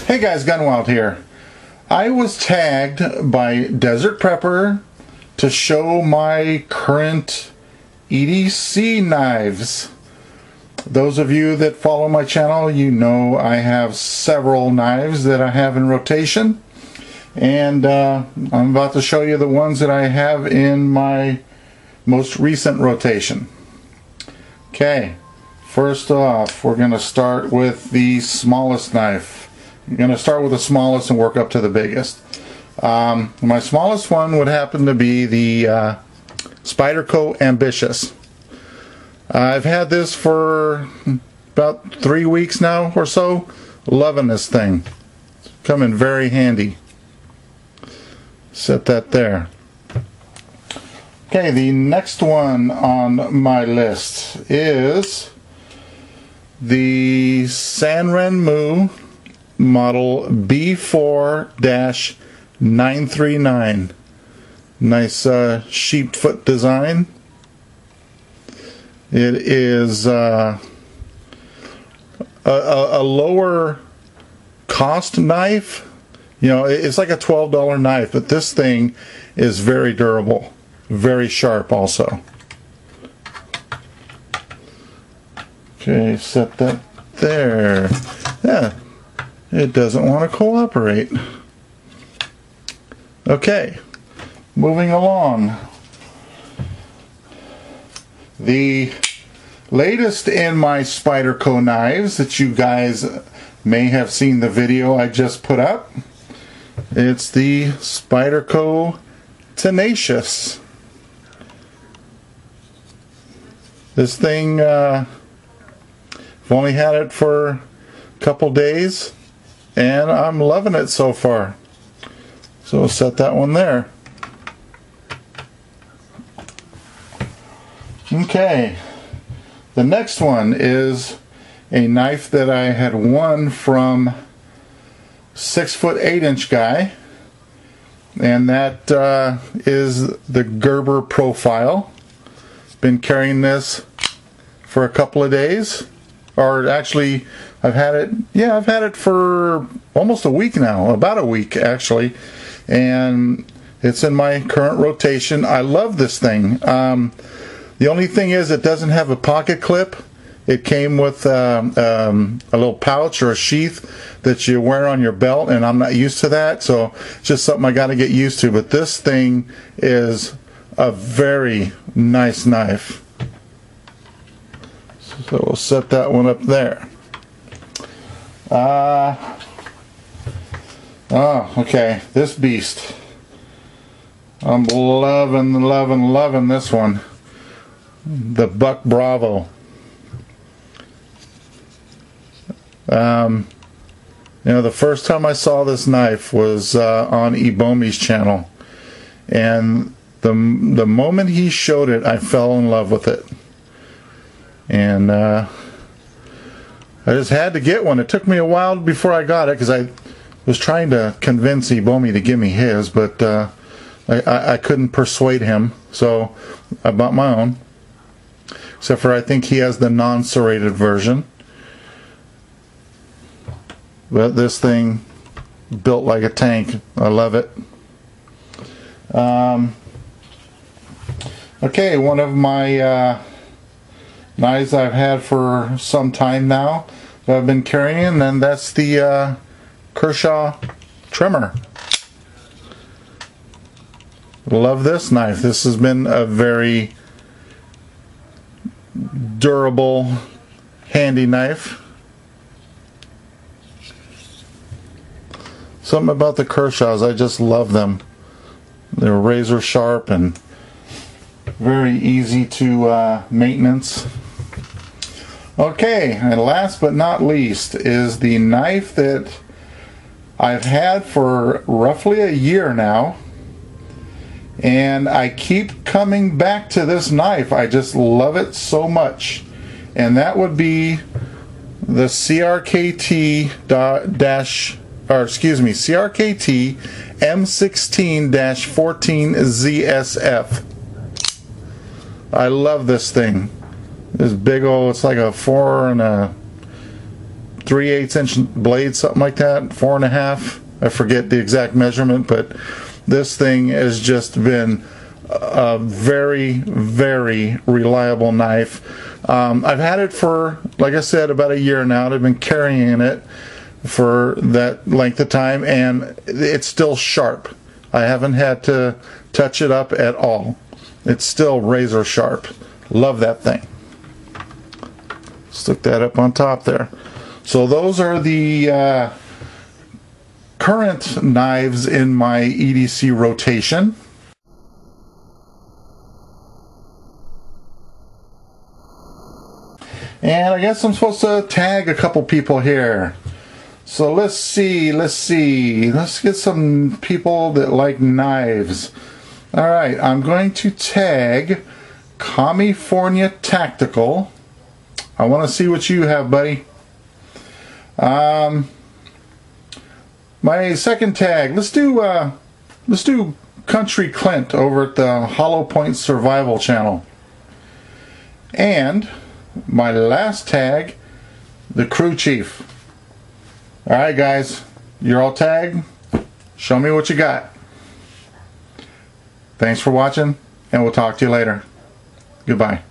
Hey guys, Gunwild here. I was tagged by DesertPrepper to show my current EDC knives. Those of you that follow my channel, you know I have several knives that I have in rotation, and I'm about to show you the ones that I have in my most recent rotation. Okay, first off, we're going to start with the smallest knife. I'm going to start with the smallest and work up to the biggest. My smallest one would happen to be the Spyderco Ambitious. I've had this for about 3 weeks now or so. Loving this thing. It's coming very handy. Set that there. Okay, the next one on my list is the Sanrenmu model B4-939. Nice sheep foot design. It is a lower cost knife. You know, it's like a $12 knife, but this thing is very durable, very sharp also. Okay, set that there. Yeah, it doesn't want to cooperate. Okay, moving along. The latest in my Spyderco knives that you guys may have seen the video I just put up. It's the Spyderco Tenacious. This thing, I've only had it for a couple days and I'm loving it so far. So we'll set that one there. Okay, the next one is a knife that I had won from 6'8" guy, and that is the Gerber Profile. Been carrying this for a couple of days, or actually I've had it for almost a week now, about a week actually, and it's in my current rotation. I love this thing. The only thing is it doesn't have a pocket clip. It came with a little pouch or a sheath that you wear on your belt, and I'm not used to that, so it's just something I got to get used to. But this thing is a very nice knife. So we'll set that one up there. Okay, this beast. I'm loving this one. The Buck Bravo. You know, the first time I saw this knife was on Ebomi's channel, and the moment he showed it, I fell in love with it, and I just had to get one. It took me a while before I got it because I was trying to convince Ebomi to give me his, but I couldn't persuade him, so I bought my own. Except for I think he has the non-serrated version. But this thing, built like a tank. I love it. Okay, one of my knives I've had for some time now that I've been carrying, and that's the Kershaw trimmer. Love this knife. This has been a very durable, handy knife. Something about the Kershaws, I just love them. They're razor sharp and very easy to maintenance. Okay, and last but not least is the knife that I've had for roughly a year now, and I keep coming back to this knife. I just love it so much, and that would be the CRKT M16-14-ZSF. I love this thing. This big old, it's like a 4 and a 3/8 inch blade, something like that, 4.5. I forget the exact measurement, but this thing has just been a very, very reliable knife. I've had it for, like I said, about a year now. I've been carrying it for that length of time, and it's still sharp. I haven't had to touch it up at all. It's still razor sharp. Love that thing. Stick that up on top there. So those are the current knives in my EDC rotation. And I guess I'm supposed to tag a couple people here. So let's see. Let's get some people that like knives. Alright, I'm going to tag commieforniatactical. I want to see what you have, buddy. My second tag, let's do Country Clint over at the HollowPointSurvival channel. And my last tag, the Crew Chief. Alright guys, you're all tagged. Show me what you got. Thanks for watching, and we'll talk to you later. Goodbye.